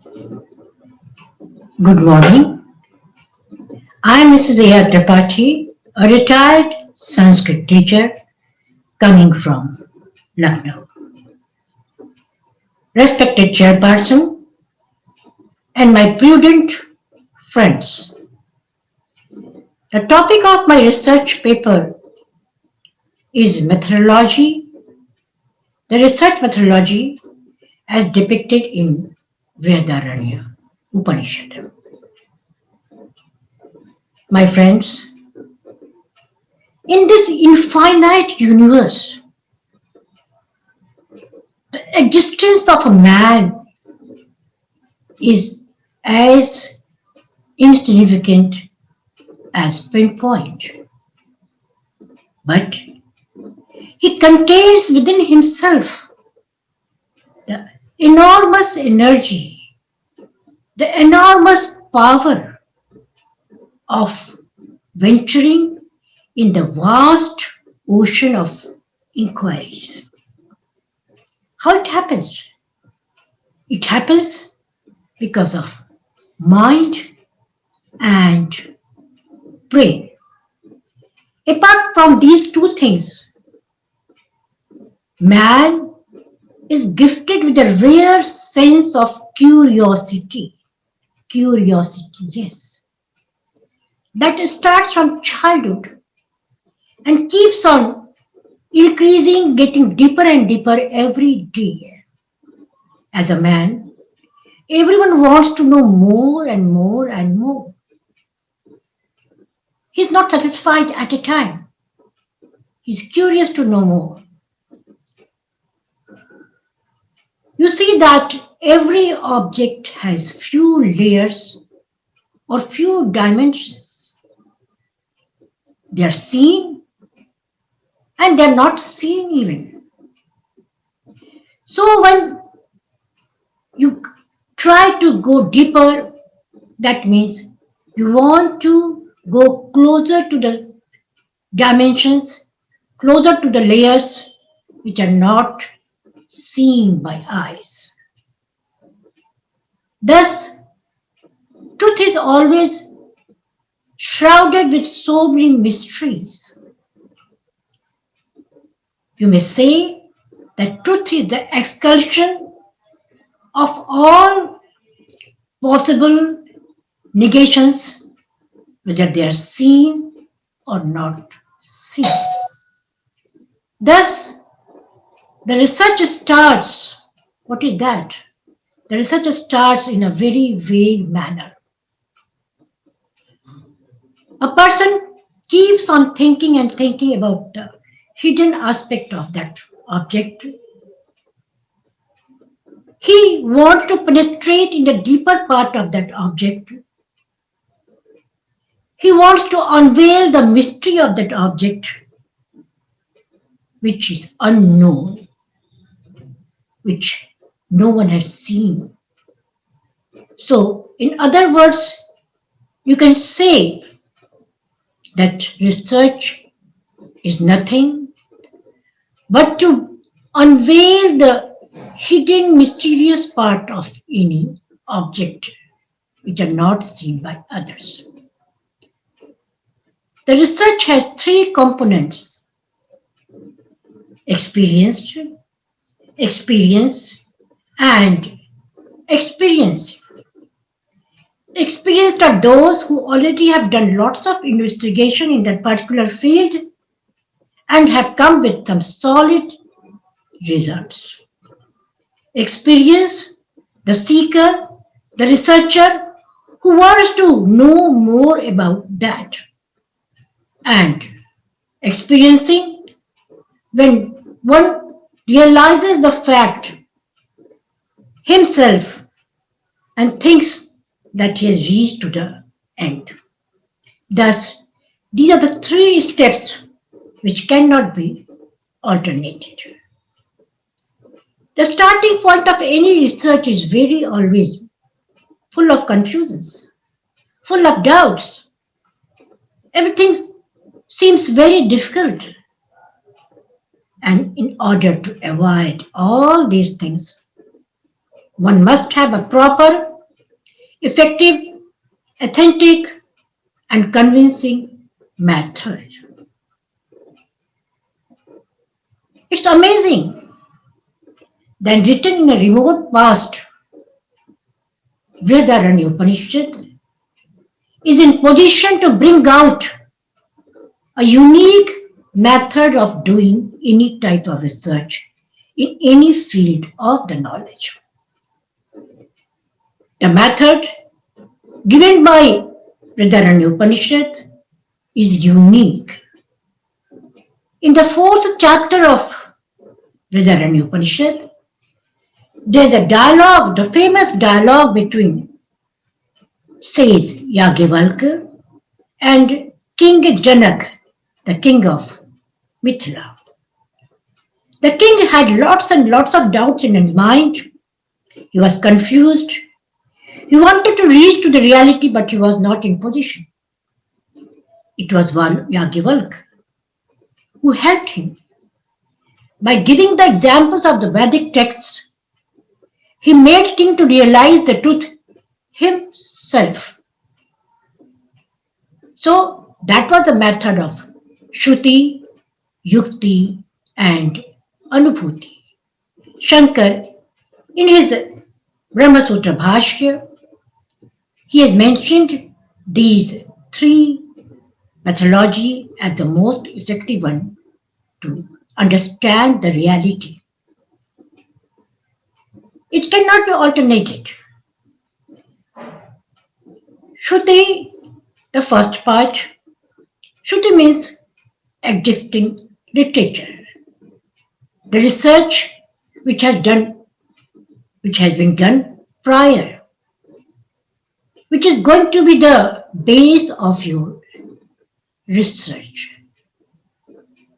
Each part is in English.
Good morning. I am Mrs. Tripathi, a retired Sanskrit teacher coming from Lucknow. Respected chairperson and my prudent friends. The topic of my research paper is methodology, the research methodology as depicted in Brihadaranyaka Upanisad. My friends, in this infinite universe, the existence of a man is as insignificant as pinpoint, but he contains within himself the enormous energy, the enormous power of venturing in the vast ocean of inquiries. How it happens? It happens because of mind and brain. Apart from these two things, man is gifted with a rare sense of curiosity. Curiosity, yes. That starts from childhood and keeps on increasing, getting deeper and deeper every day. As a man, everyone wants to know more and more and more. He's not satisfied at a time. He's curious to know more. You see that every object has few layers or few dimensions. They are seen and they are not seen even. So when you try to go deeper, that means you want to go closer to the dimensions, closer to the layers which are not seen by eyes. Thus, truth is always shrouded with so many mysteries. You may say that truth is the expulsion of all possible negations, whether they are seen or not seen. Thus, the research starts. What is that? The research starts in a very vague manner. A person keeps on thinking and thinking about the hidden aspect of that object. He wants to penetrate in the deeper part of that object. He wants to unveil the mystery of that object, which is unknown, which no one has seen. So, in other words, you can say that research is nothing but to unveil the hidden mysterious part of any object which are not seen by others. The research has three components: experience, and experienced. Experienced are those who already have done lots of investigation in that particular field and have come with some solid results. Experience, the seeker, the researcher who wants to know more about that. And experiencing, when one realizes the fact himself and thinks that he has reached to the end. Thus, these are the three steps which cannot be alternated. The starting point of any research is very always full of confusions, full of doubts. Everything seems very difficult. And in order to avoid all these things, one must have a proper effective, authentic, and convincing method. It's amazing that written in a remote past, Brihadaranyaka Upanisad is in position to bring out a unique method of doing any type of research in any field of the knowledge. The method given by Brihadaranyaka Upanishad is unique. In the fourth chapter of Brihadaranyaka Upanishad, there is a dialogue, the famous dialogue between, says Yagyavalkya, and King Janak, the king of Mithila. The king had lots and lots of doubts in his mind. He was confused. He wanted to reach to the reality, but he was not in position. It was Yagyavalkya who helped him. By giving the examples of the Vedic texts, he made king to realize the truth himself. So that was the method of Shruti, Yukti, and Anubhuti. Shankar, in his Brahma Sutra Bhashya, he has mentioned these three methodology as the most effective one to understand the reality. It cannot be alternated. Shruti, the first part, Shruti means existing literature. The research which has been done prior, which is going to be the base of your research.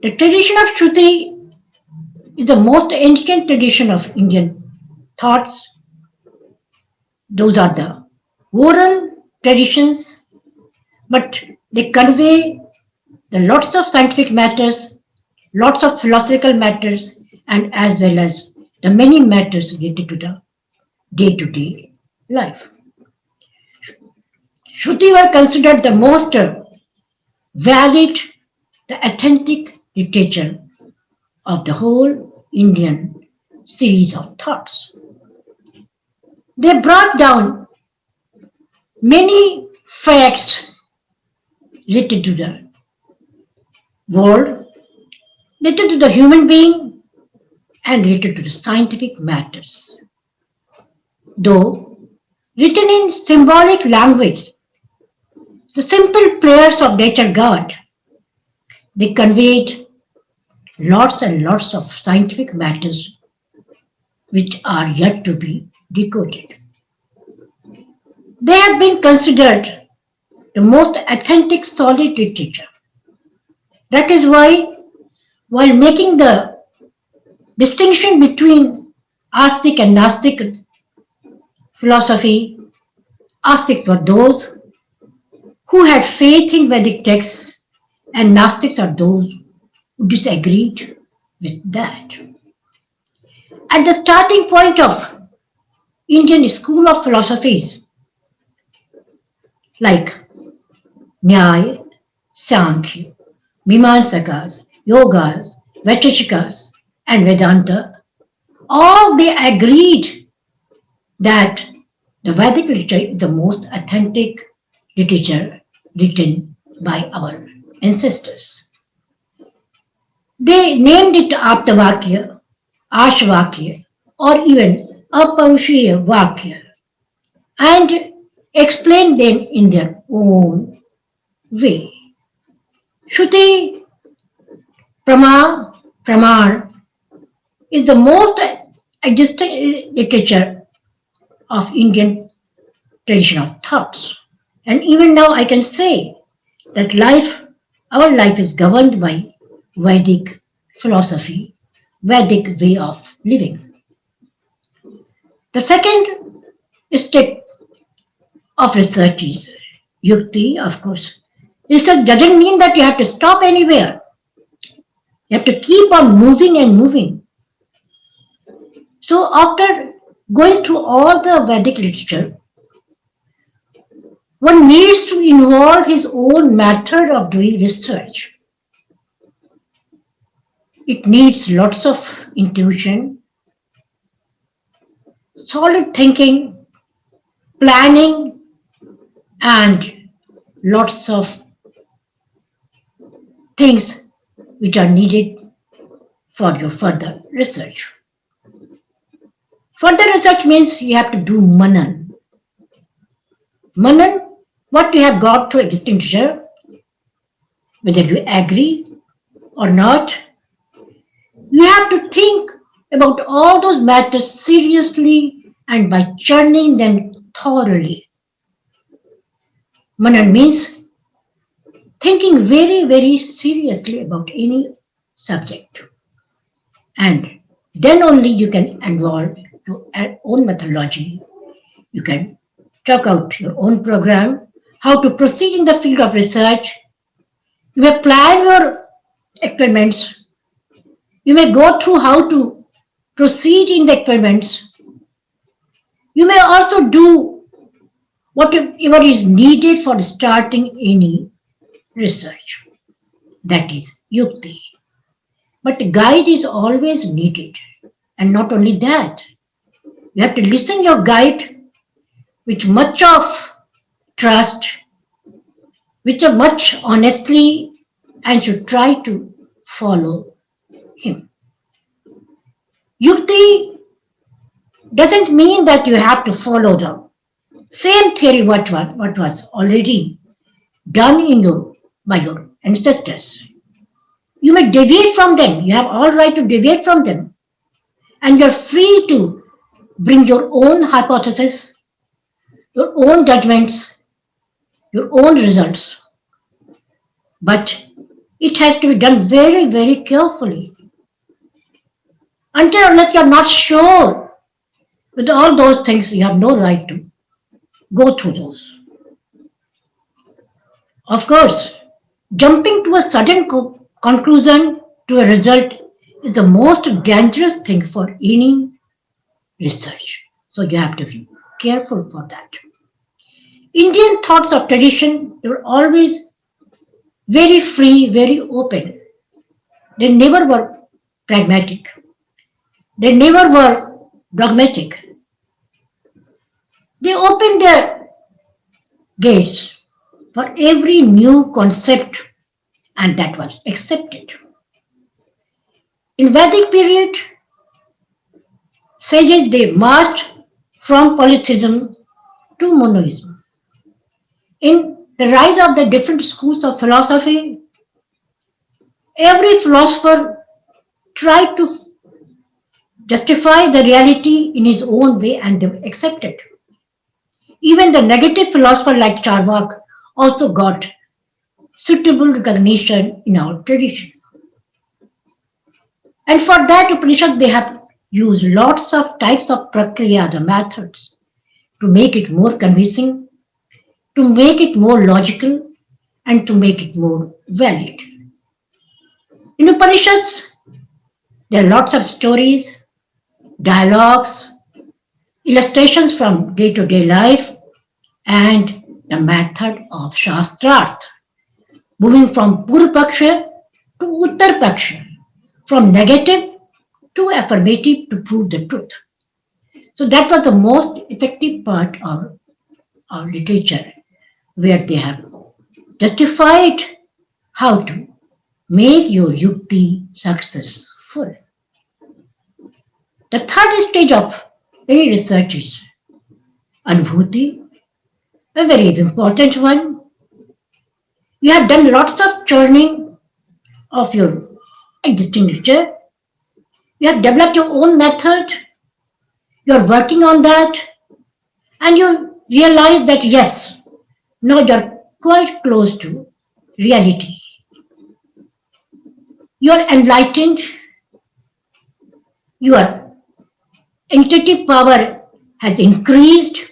The tradition of Shruti is the most ancient tradition of Indian thoughts. Those are the oral traditions, but they convey the lots of scientific matters, lots of philosophical matters, and as well as the many matters related to the day-to-day life. Shruti were considered the most valid, the authentic literature of the whole Indian series of thoughts. They brought down many facts related to the world, related to the human being, and related to the scientific matters. Though written in symbolic language, the simple prayers of nature God, they conveyed lots and lots of scientific matters which are yet to be decoded. They have been considered the most authentic solid literature. That is why, while making the distinction between Astic and Nastic philosophy, Astics were those who had faith in Vedic texts, and Gnostics are those who disagreed with that. At the starting point of Indian school of philosophies like Nyaya, Sankhya, Mimamsakas, Yogas, Vaisheshikas, and Vedanta, all they agreed that the Vedic literature is the most authentic literature written by our ancestors. They named it Aptavakya, Ashvakya, or even Aparushiya Vakya, and explained them in their own way. Shruti Praman is the most existing literature of Indian tradition of thoughts. And even now I can say that our life is governed by Vedic philosophy, Vedic way of living. The second step of research is Yukti, of course. Research doesn't mean that you have to stop anywhere. You have to keep on moving and moving. So after going through all the Vedic literature, One needs to involve his own method of doing research. It needs lots of intuition, solid thinking, planning, and lots of things which are needed for your further research. Further research means you have to do manan. Manan, what you have got to a distinction, whether you agree or not, you have to think about all those matters seriously and by churning them thoroughly. Manan means thinking very, very seriously about any subject. And then only you can involve your own methodology. You can talk out your own program, how to proceed in the field of research. You may plan your experiments. You may go through how to proceed in the experiments. You may also do whatever is needed for starting any research. That is yukti. But guide is always needed. And not only that, you have to listen your guide with much of trust, with a much honestly, and should try to follow him. Yukti doesn't mean that you have to follow the same theory what was already done by your ancestors. You may deviate from them. You have all right to deviate from them. And you're free to bring your own hypothesis, your own judgments, your own results. But it has to be done very, very carefully. Until unless you're not sure with all those things, you have no right to go through those. Of course, jumping to a sudden conclusion to a result is the most dangerous thing for any research. So you have to be careful for that. Indian thoughts of tradition, they were always very free, very open. They never were pragmatic. They never were dogmatic. They opened their gates for every new concept, and that was accepted. In Vedic period, sages they marched from polytheism to monoism. In the rise of the different schools of philosophy, every philosopher tried to justify the reality in his own way and they were accepted. Even the negative philosopher like Charvak also got suitable recognition in our tradition. And for that Upanishad they have used lots of types of prakriya, the methods, to make it more convincing, to make it more logical, and to make it more valid. In Upanishads, there are lots of stories, dialogues, illustrations from day-to-day life, and the method of Shastrarth, moving from Purvapaksha to Uttarpaksha, from negative to affirmative to prove the truth. So that was the most effective part of our literature, where they have justified how to make your yukti successful. The third stage of any research is anubhuti, a very important one. You have done lots of churning of your existing literature. You have developed your own method. You are working on that, and you realize that yes, now you are quite close to reality. You are enlightened. Your intuitive power has increased.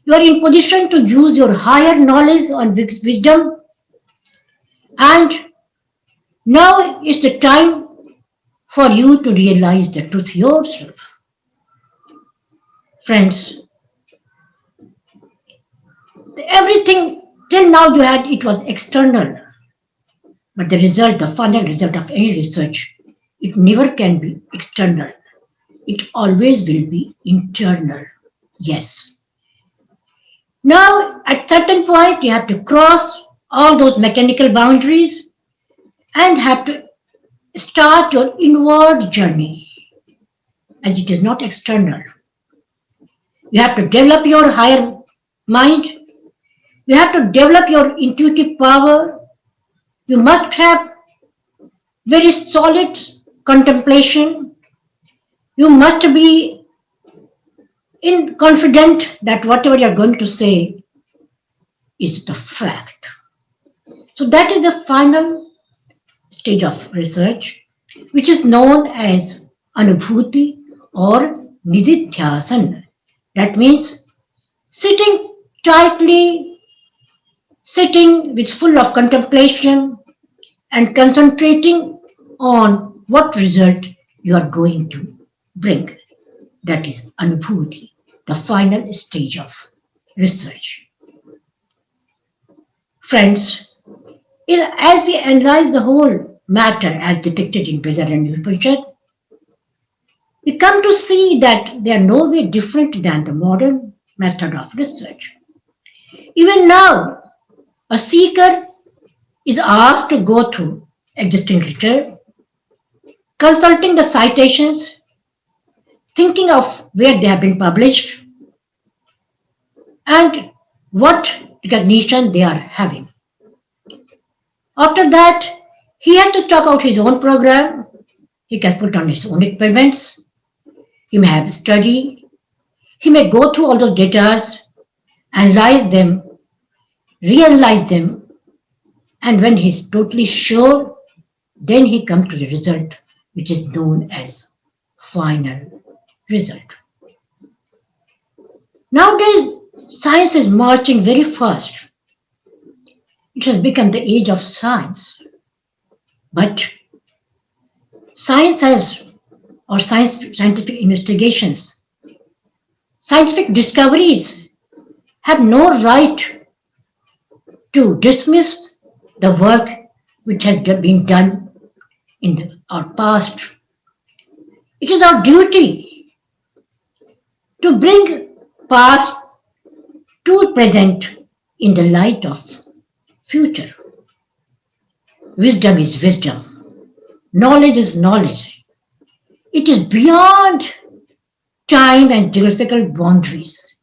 You are in position to use your higher knowledge and wisdom. And now is the time for you to realize the truth yourself. Friends, Everything till now you had, it was external. But the result, the final result of any research, it never can be external. It always will be internal. Yes. Now, at certain point, you have to cross all those mechanical boundaries and have to start your inward journey, as it is not external. You have to develop your higher mind. You have to develop your intuitive power. You must have very solid contemplation. You must be confident that whatever you are going to say is the fact. So that is the final stage of research, which is known as anubhuti or nididhyasan. That means sitting tightly, sitting with full of contemplation and concentrating on what result you are going to bring. That is anubhuti, the final stage of research. Friends, as we analyze the whole matter as depicted in Brihadaranyaka Upanisad, we come to see that they are no way different than the modern method of research. Even now, a seeker is asked to go through existing literature, consulting the citations, thinking of where they have been published, and what recognition they are having. After that, he has to chalk out his own program. He can put on his own experiments. He may have a study. He may go through all those data, analyze them, reanalyze them, and when he's totally sure, then he comes to the result, which is known as final result. Nowadays, science is marching very fast. It has become the age of science. But science has, or scientific investigations, scientific discoveries have no right to dismiss the work which has been done in our past. It is our duty to bring past to present in the light of future. Wisdom is wisdom. Knowledge is knowledge. It is beyond time and geographical boundaries.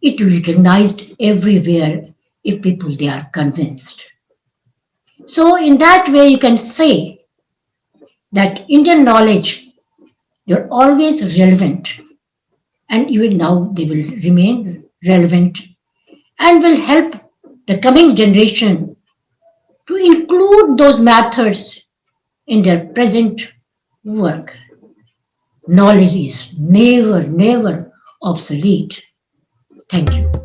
It will be recognized everywhere if people they are convinced. So in that way you can say that Indian knowledge, they're always relevant, and even now they will remain relevant and will help the coming generation to include those methods in their present work. Knowledge is never, never obsolete. Thank you.